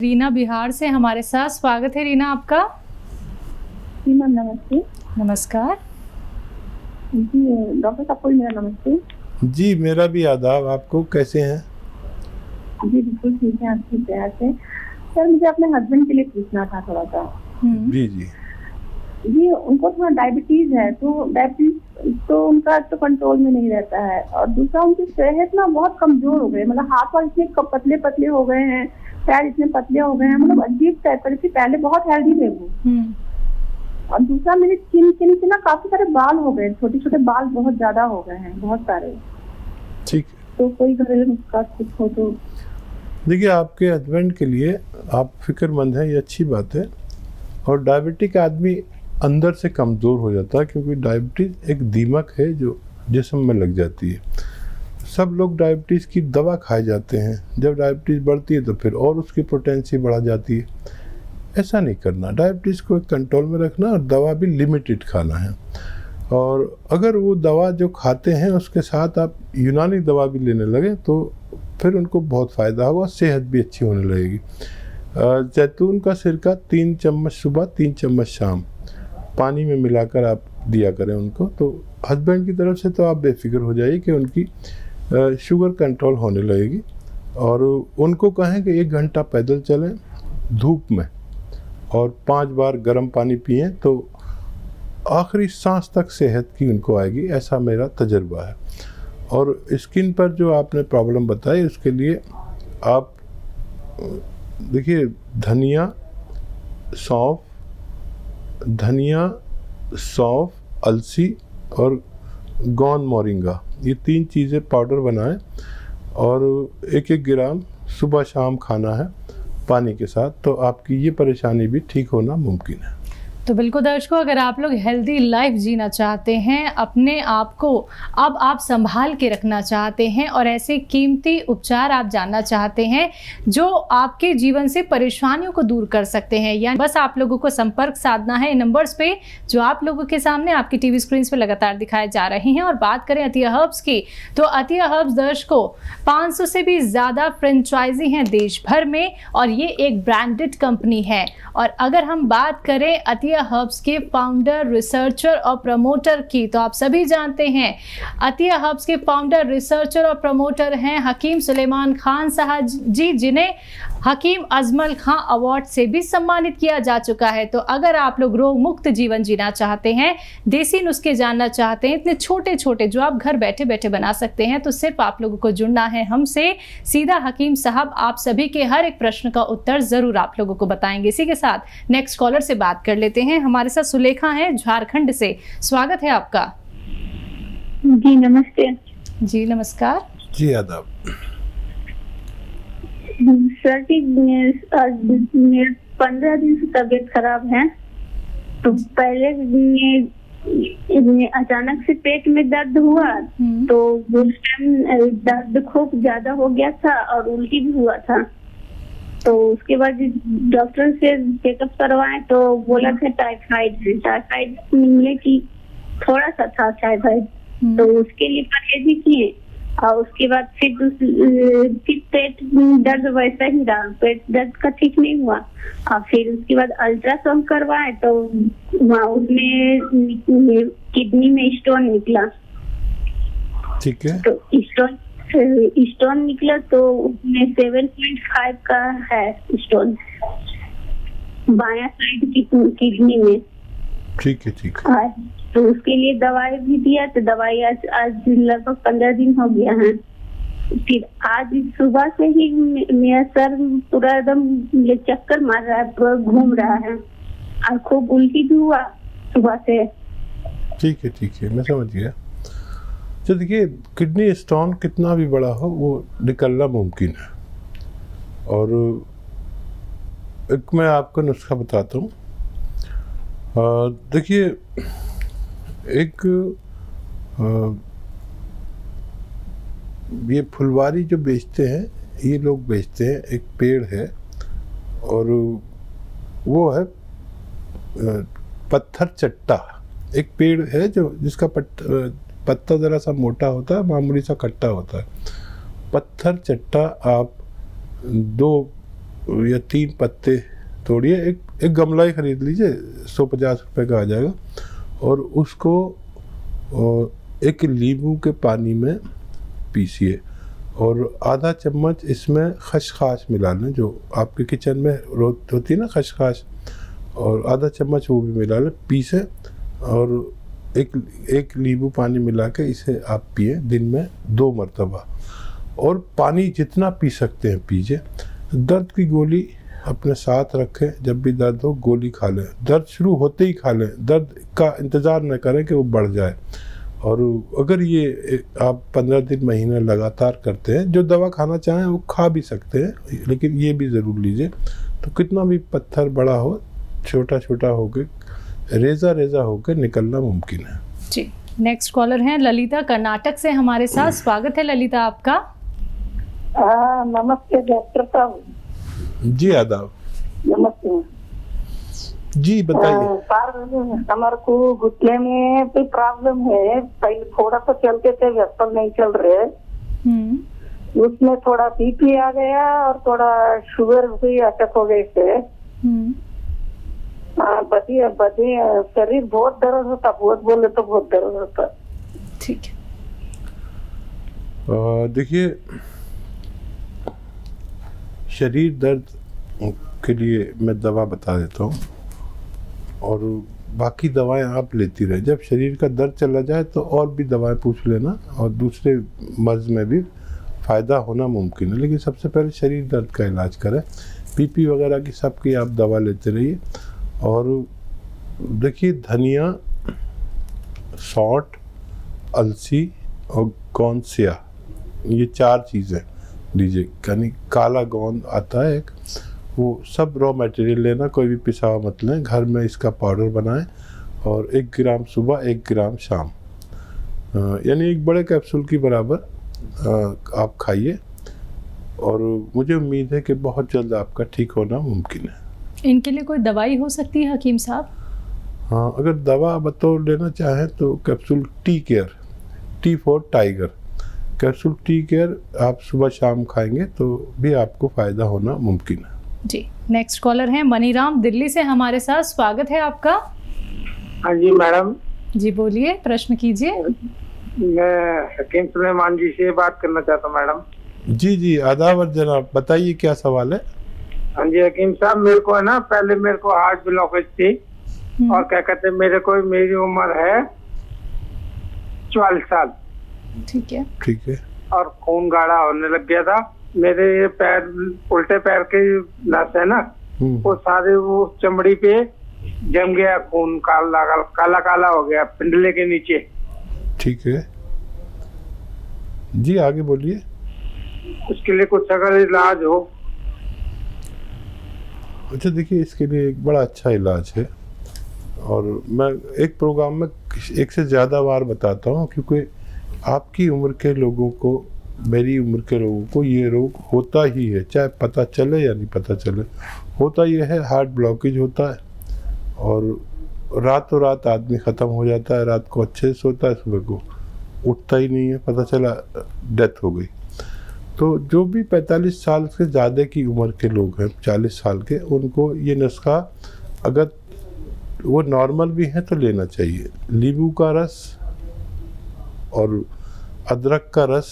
रीना बिहार से हमारे साथ। स्वागत है रीना आपका। जी मैम नमस्ते। नमस्कार जी डॉक्टर साहब को भी मेरा नमस्ते। जी मेरा भी आदाब। आपको कैसे हैं? जी बिल्कुल ठीक है, आपकी दया से। सर मुझे अपने हस्बैंड के लिए पूछना था थोड़ा सा। जी जी जी उनको थोड़ा डायबिटीज है, तो डायबिटीज तो उनका तो कंट्रोल में नहीं रहता है, और दूसरा उनकी सेहत ना बहुत कमजोर हो गई, मतलब हाथ और इतने पतले पतले हो गए हैं, पैर इतने पतले हो गए हैं, मतलब अजीब टाइप का। पहले बहुत हेल्दी थे वो। और दूसरा मेरे चिन से ना काफी सारे बाल हो गए, छोटे छोटे बाल बहुत ज्यादा हो गए हैं, बहुत सारे। ठीक। तो कोई घरेलू नुस्खा कुछ हो तो। देखिए आपके हस्बैंड के लिए आप फिक्रमंद हैं, ये अच्छी बात है। और डायबिटिक आदमी अंदर से कमज़ोर हो जाता है, क्योंकि डायबिटीज़ एक दीमक है जो जिस्म में लग जाती है। सब लोग डायबिटीज़ की दवा खाए जाते हैं, जब डायबिटीज़ बढ़ती है तो फिर और उसकी पोटेंसी बढ़ा जाती है। ऐसा नहीं करना, डायबिटीज़ को कंट्रोल में रखना, और दवा भी लिमिटेड खाना है। और अगर वो दवा जो खाते हैं उसके साथ आप यूनानी दवा भी लेने लगे तो फिर उनको बहुत फ़ायदा होगा, सेहत भी अच्छी होने लगेगी। जैतून का सिरका 3 चम्मच सुबह 3 चम्मच शाम पानी में मिलाकर आप दिया करें उनको, तो हस्बैंड की तरफ से तो आप बेफिक्र हो जाइए कि उनकी शुगर कंट्रोल होने लगेगी। और उनको कहें कि 1 घंटा पैदल चलें धूप में, और 5 बार गर्म पानी पिएं, तो आखिरी सांस तक सेहत की उनको आएगी, ऐसा मेरा तजर्बा है। और स्किन पर जो आपने प्रॉब्लम बताई उसके लिए आप देखिए धनिया, सौंफ, अलसी और गौन मोरिंगा, ये 3 चीज़ें पाउडर बनाएं, और 1-1 ग्राम सुबह शाम खाना है पानी के साथ, तो आपकी ये परेशानी भी ठीक होना मुमकिन है। तो बिल्कुल दर्शकों, अगर आप लोग हेल्दी लाइफ जीना चाहते हैं, अपने आप को अब आप संभाल के रखना चाहते हैं, और ऐसे कीमती उपचार आप जानना चाहते हैं जो आपके जीवन से परेशानियों को दूर कर सकते हैं, या बस आप लोगों को संपर्क साधना है इन नंबर्स पे जो आप लोगों के सामने आपकी टीवी स्क्रीन पे लगातार दिखाए जा रहे हैं। और बात करें अतिया हर्ब्स की, तो अतिया हर्ब्स दर्शकों 500 से भी ज़्यादा फ्रेंचाइजी हैं देश भर में, और ये एक ब्रांडेड कंपनी है। और अगर हम बात करें अतिया हर्ब्स के फाउंडर, रिसर्चर और प्रमोटर की, तो आप सभी जानते हैं अतिया हर्ब्स के फाउंडर, रिसर्चर और प्रमोटर हैं हकीम सुलेमान खान साहब जी, जिन्हें हकीम अजमल खां अवार्ड से भी सम्मानित किया जा चुका है। तो अगर आप लोग रोग मुक्त जीवन जीना चाहते हैं, देसी नुस्खे जानना चाहते हैं, इतने छोटे छोटे जो आप घर बैठे बैठे बना सकते हैं, तो सिर्फ आप लोगों को जुड़ना है हमसे। सीधा हकीम साहब आप सभी के हर एक प्रश्न का उत्तर जरूर आप लोगों को बताएंगे। इसी के साथ नेक्स्ट कॉलर से बात कर लेते हैं। हमारे साथ सुलेखा हैं झारखंड से। स्वागत है आपका। जी नमस्ते। जी नमस्कार। जी आदाब। सर की 15 दिन से तबीयत खराब है। तो पहले अचानक से पेट में दर्द हुआ, तो उस टाइम दर्द खूब ज्यादा हो गया था और उल्टी भी हुआ था। तो उसके बाद डॉक्टर से चेकअप करवाए तो बोला था टाइफाइड मिलने की थोड़ा सा था टाइफाइड, तो उसके लिए परहेज ही किए। और उसके बाद फिर पेट दर्द वैसा ही रहा, पेट दर्द का ठीक नहीं हुआ। और फिर उसके बाद अल्ट्रासाउंड करवाए तो वहाँ उसमें किडनी में स्टोन निकला। ठीक है। तो स्टोन निकला तो उसमें 7.5 का है स्टोन बायां साइड किडनी में। ठीक है। तो उसके लिए दवाई भी दिया, तो दवाई आज लगभग 15 दिन हो गया है। फिर आज सुबह से ही मेरा सर पूरा एकदम चक्कर मार रहा है, पूरा घूम रहा है, और खूब उल्टी भी हुआ सुबह से। ठीक है, मैं समझ गया। तो देखिए किडनी स्टोन कितना भी बड़ा हो वो निकलना मुमकिन है। और एक मैं आपको नुस्खा बताता हूँ। देखिए एक ये फुलवारी जो बेचते हैं, ये लोग बेचते हैं, एक पेड़ है और वो है पत्थर चट्टा। एक पेड़ है जो जिसका पत्ता ज़रा सा मोटा होता है, मामूली सा खट्टा होता है। पत्थर चट्टा आप 2 या 3 पत्ते तोड़िए, एक गमला ही खरीद लीजिए, 150 रुपये का आ जाएगा, और उसको एक नींबू के पानी में पीसिए और आधा चम्मच इसमें खसखस मिला लें, जो आपके किचन में होती है ना खसखस, और आधा चम्मच वो भी मिला लें, पीसे और एक नींबू पानी मिला के इसे आप पिए दिन में 2 मरतबा, और पानी जितना पी सकते हैं पीजिए। दर्द की गोली अपने साथ रखें, जब भी दर्द हो गोली खा लें, दर्द शुरू होते ही खा लें, दर्द का इंतज़ार न करें कि वो बढ़ जाए। और अगर ये आप 15 दिन महीने लगातार करते हैं, जो दवा खाना चाहें वो खा भी सकते हैं, लेकिन ये भी ज़रूर लीजिए। तो कितना भी पत्थर बड़ा हो, छोटा छोटा होकर रेजा होकर निकलना मुमकिन है। जी, नेक्स्ट कॉलर हैं ललिता कर्नाटक से हमारे साथ। स्वागत है ललिता आपका। नमस्ते डॉक्टर साहब। जी आदाब। नमस्ते जी बताइए। हमारे को घुटने में कोई प्रॉब्लम है, पहले थोड़ा सा चलते थे, व्यस्त नहीं चल रहे, उसमें थोड़ा बीपी आ गया और थोड़ा शुगर भी अटक हो गई थे। बदी शरीर बहुत दर्द होता, बहुत बोले तो बहुत दर्द होता। ठीक है, देखिए शरीर दर्द के लिए मैं दवा बता देता हूँ, और बाकी दवाएं आप लेती रहे। जब शरीर का दर्द चला जाए तो और भी दवाएं पूछ लेना, और दूसरे मर्ज में भी फ़ायदा होना मुमकिन है, लेकिन सबसे पहले शरीर दर्द का इलाज करें। बीपी वगैरह की सबकी आप दवा लेते रहिए। और देखिए धनिया, सौंठ, अलसी और गोंदसिया, ये 4 चीज़ें लीजिए। यानी काला गोंद आता है एक, वो सब रॉ मटेरियल लेना, कोई भी पिसा हुआ मत लें, घर में इसका पाउडर बनाएं, और 1 ग्राम सुबह 1 ग्राम शाम, यानी एक बड़े कैप्सूल की बराबर आप खाइए, और मुझे उम्मीद है कि बहुत जल्द आपका ठीक होना मुमकिन है। इनके लिए कोई दवाई हो सकती है हकीम साहब? हाँ, अगर दवा बतौर लेना चाहें तो capsule tea care, T for tiger, capsule tea care आप सुबह शाम खाएंगे तो भी आपको फ़ायदा होना मुमकिन है। जी, नेक्स्ट कॉलर हैं मनीराम दिल्ली से हमारे साथ। स्वागत है आपका। हाँ जी मैडम। जी बोलिए, प्रश्न कीजिए। मैं हकीम सुलेमान जी से बात करना चाहता हूँ मैडम। जी आदाब जनाब, बताइए क्या सवाल है। हाँ जी हकीम साहब, मेरे को है ना, पहले मेरे को हार्ट ब्लॉकेज थी, और क्या कहते हैं, मेरी उम्र है 44 साल। ठीक है। और खून गाढ़ा होने लग गया था। मेरे पैर, उल्टे पैर के नस है ना, वो सारे वो चमड़ी पे जम गया, खून काला हो गया पिंडले के नीचे। ठीक है जी, आगे बोलिए। उसके लिए कुछ अगर इलाज हो। अच्छा देखिए, इसके लिए एक बड़ा अच्छा इलाज है, और मैं एक प्रोग्राम में 1 से ज़्यादा बार बताता हूँ, क्योंकि आपकी उम्र के लोगों को, मेरी उम्र के लोगों को ये रोग होता ही है, चाहे पता चले या नहीं पता चले। होता ये है, हार्ट ब्लॉकेज होता है, और रातों रात आदमी ख़त्म हो जाता है। रात को अच्छे से सोता है, सुबह को उठता ही नहीं है, पता चला डेथ हो गई। तो जो भी 45 साल से ज़्यादा की उम्र के लोग हैं, 40 साल के, उनको ये नुस्खा अगर वो नॉर्मल भी हैं तो लेना चाहिए। नींबू का रस और अदरक का रस,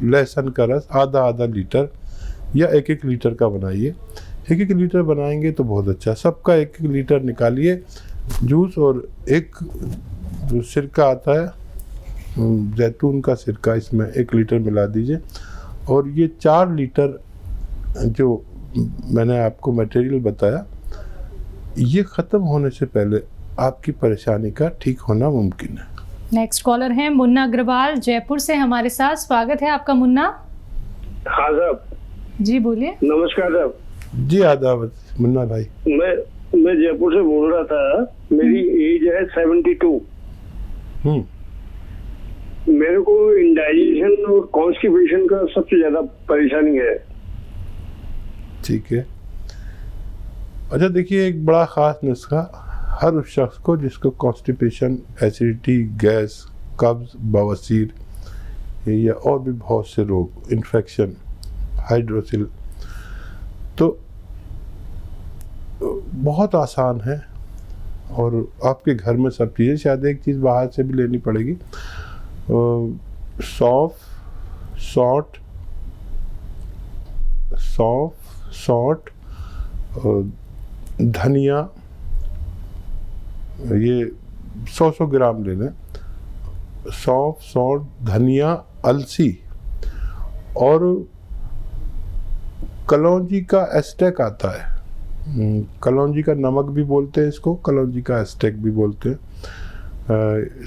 लहसुन का रस आधा लीटर या 1 लीटर का बनाइए। 1 लीटर बनाएंगे तो बहुत अच्छा। सबका 1 लीटर निकालिए जूस, और एक जो सिरका आता है जैतून का सिरका, इसमें 1 लीटर मिला दीजिए। और ये 4 लीटर जो मैंने आपको मटेरियल बताया, ये ख़त्म होने से पहले आपकी परेशानी का ठीक होना मुमकिन है। नेक्स्ट कॉलर हैं मुन्ना अग्रवाल जयपुर से हमारे साथ। स्वागत है आपका मुन्ना। हाँ साहब। जी बोलिए। नमस्कार साहब। जी आदाब मुन्ना भाई। मैं जयपुर से बोल रहा था। मेरी एज है 72। मेरे को इंडाइजेशन और कॉन्स्टिपेशन का सबसे ज्यादा परेशानी है। ठीक है। अच्छा देखिए, एक बड़ा ख़ास नुस्खा हर उस शख्स को जिसको कॉन्स्टिपेशन, एसिडिटी, गैस, कब्ज़, बवासीर या और भी बहुत से रोग, इन्फेक्शन, हाइड्रोसिल, तो बहुत आसान है और आपके घर में सब चीज़ें, शायद एक चीज़ बाहर से भी लेनी पड़ेगी। सौंफ, सौंठ, धनिया, ये 100 ग्राम ले लें। सौंठ, धनिया, अलसी और कलौंजी का एस्टेक आता है। कलौंजी का नमक भी बोलते हैं इसको, कलौंजी का एस्टेक भी बोलते हैं।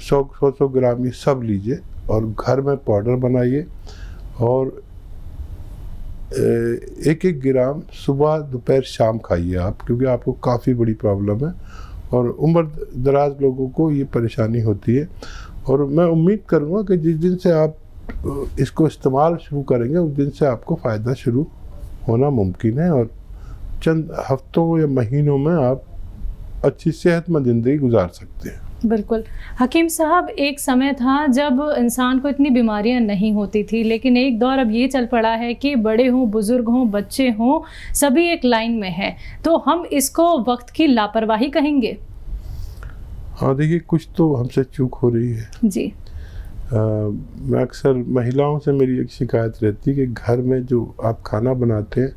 100 ग्राम ये सब लीजिए और घर में पाउडर बनाइए और 1-1 ग्राम सुबह दोपहर शाम खाइए आप, क्योंकि आपको काफ़ी बड़ी प्रॉब्लम है और उम्र दराज लोगों को ये परेशानी होती है। और मैं उम्मीद करूँगा कि जिस दिन से आप इसको इस्तेमाल शुरू करेंगे उस दिन से आपको फ़ायदा शुरू होना मुमकिन है और चंद हफ्तों या महीनों में आप अच्छी सेहतमंद ज़िंदगी गुजार सकते हैं। बिल्कुल हकीम साहब, एक समय था जब इंसान को इतनी बीमारियां नहीं होती थी, लेकिन एक दौर अब ये चल पड़ा है कि बड़े हों, बुजुर्ग हों, बच्चे हों, सभी एक लाइन में हैं। तो हम इसको वक्त की लापरवाही कहेंगे? हाँ देखिए, कुछ तो हमसे चूक हो रही है जी। मैं अक्सर महिलाओं से मेरी एक शिकायत रहती है कि घर में जो आप खाना बनाते हैं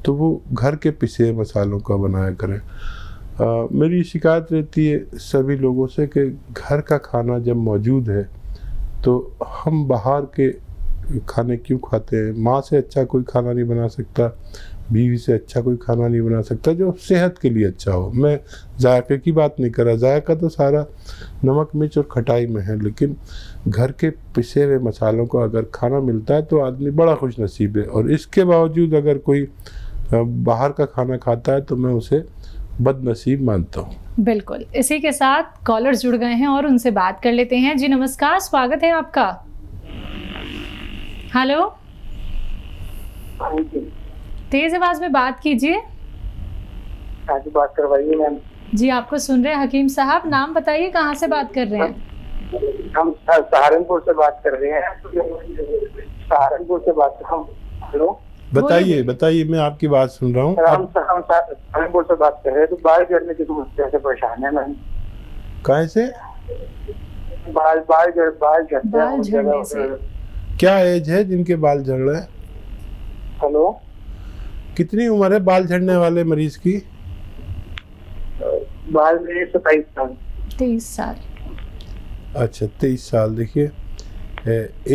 तो वो घर के पिसे मसालों का बनाया करें। मेरी शिकायत रहती है सभी लोगों से कि घर का खाना जब मौजूद है तो हम बाहर के खाने क्यों खाते हैं। माँ से अच्छा कोई खाना नहीं बना सकता, बीवी से अच्छा कोई खाना नहीं बना सकता जो सेहत के लिए अच्छा हो। मैं जायके की बात नहीं कर रहा, जायका तो सारा नमक मिर्च और खटाई में है, लेकिन घर के पिसे हुए मसालों का अगर खाना मिलता है तो आदमी बड़ा खुश नसीब है। और इसके बावजूद अगर कोई बाहर का खाना खाता है तो मैं उसे बदनसीब मानता हूँ। बिल्कुल, इसी के साथ कॉलर्स जुड़ गए हैं और उनसे बात कर लेते हैं। जी नमस्कार, स्वागत है आपका। हेलो, तेज आवाज में बात कीजिए। बात करवाइए मैम। जी आपको सुन रहे हैं हकीम साहब, नाम बताइए, कहाँ से बात कर रहे हैं? हम सहारनपुर से बात कर रहे हैं। सहारनपुर से बात कर। हेलो, बताइए, मैं आपकी बात सुन रहा हूँ। हम सहारनपुर से बात कर रहे हैं। तो बाल झड़ने की समस्या से परेशान है मैम। कहाँ से? बाल झड़ने से। क्या एज है जिनके बाल झड़ रहे हैं? हेलो, कितनी उम्र है बाल झड़ने वाले मरीज की? बाल मेरे 27 साल। 23 साल। अच्छा, 23 साल। देखिए,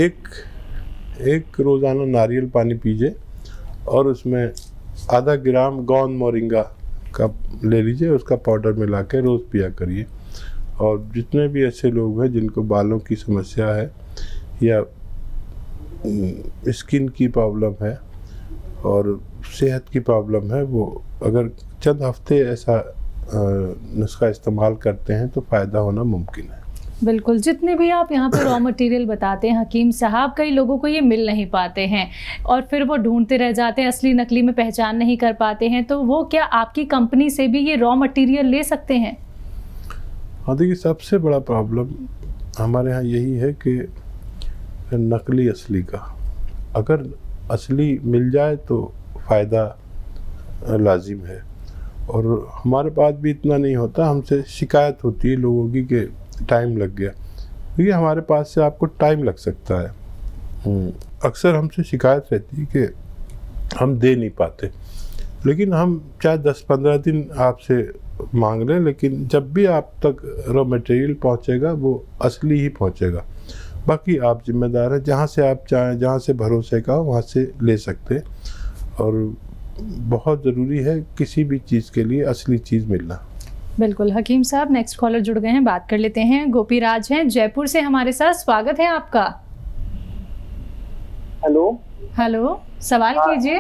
एक रोज़ाना नारियल पानी पीजिए और उसमें आधा ग्राम गौन मोरिंगा का ले लीजिए, उसका पाउडर मिला के रोज़ पिया करिए। और जितने भी ऐसे लोग हैं जिनको बालों की समस्या है या स्किन की प्रॉब्लम है और सेहत की प्रॉब्लम है, वो अगर चंद हफ्ते ऐसा नुस्खा इस्तेमाल करते हैं तो फ़ायदा होना मुमकिन है। बिल्कुल, जितने भी आप यहाँ पे रॉ मटेरियल बताते हैं हकीम साहब, कई लोगों को ये मिल नहीं पाते हैं और फिर वो ढूंढते रह जाते हैं, असली नकली में पहचान नहीं कर पाते हैं। तो वो क्या आपकी कंपनी से भी ये रॉ मटेरियल ले सकते हैं? हाँ देखिए, सबसे बड़ा प्रॉब्लम हमारे यहाँ यही है कि नकली असली का, अगर असली मिल जाए तो फ़ायदा लाजिम है। और हमारे पास भी इतना नहीं होता, हमसे शिकायत होती है लोगों की कि टाइम लग गया। क्योंकि हमारे पास से आपको टाइम लग सकता है। अक्सर हमसे शिकायत रहती है कि हम दे नहीं पाते, लेकिन हम चाहे 10-15 दिन आपसे मांग लें, लेकिन जब भी आप तक रॉ मटेरियल पहुंचेगा वो असली ही पहुंचेगा। बाकी आप जिम्मेदार हैं, जहां से आप चाहें, जहां से भरोसे का हो वहां से ले सकते हैं। और बहुत ज़रूरी है किसी भी चीज़ के लिए असली चीज़ मिलना। बिल्कुल हकीम साहब, नेक्स्ट कॉलर जुड़ गए हैं, बात कर लेते हैं। गोपीराज हैं जयपुर से हमारे साथ, स्वागत है आपका। हेलो, सवाल कीजिए।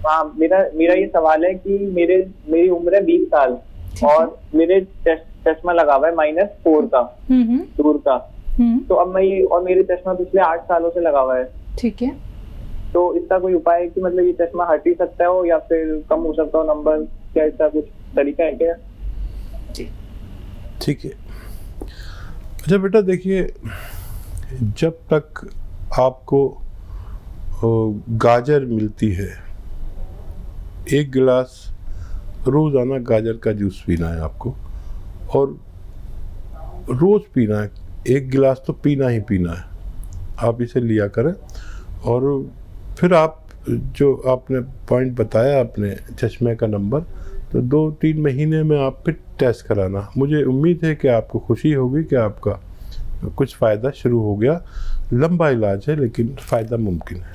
हाँ, मेरा ये सवाल है कि मेरी उम्र है 20 साल और मेरे चश्मा लगा हुआ है -4 का, दूर का। तो अब मेरे चश्मा पिछले 8 सालों से लगा हुआ है। ठीक है, तो इसका कोई उपाय है कि मतलब ये चश्मा हट ही सकता हो या फिर कम हो सकता हो नंबर? क्या इसका कुछ तरीका है क्या? ठीक है। अच्छा बेटा, देखिए, जब तक आपको गाजर मिलती है 1 गिलास रोज़ाना गाजर का जूस पीना है आपको, और रोज़ पीना है, 1 गिलास तो पीना ही पीना है। आप इसे लिया करें। और फिर आप जो आपने पॉइंट बताया अपने चश्मे का नंबर, तो 2-3 महीने में आप फिर टेस्ट कराना। मुझे उम्मीद है कि आपको खुशी होगी कि आपका कुछ फ़ायदा शुरू हो गया। लंबा इलाज है लेकिन फ़ायदा मुमकिन है।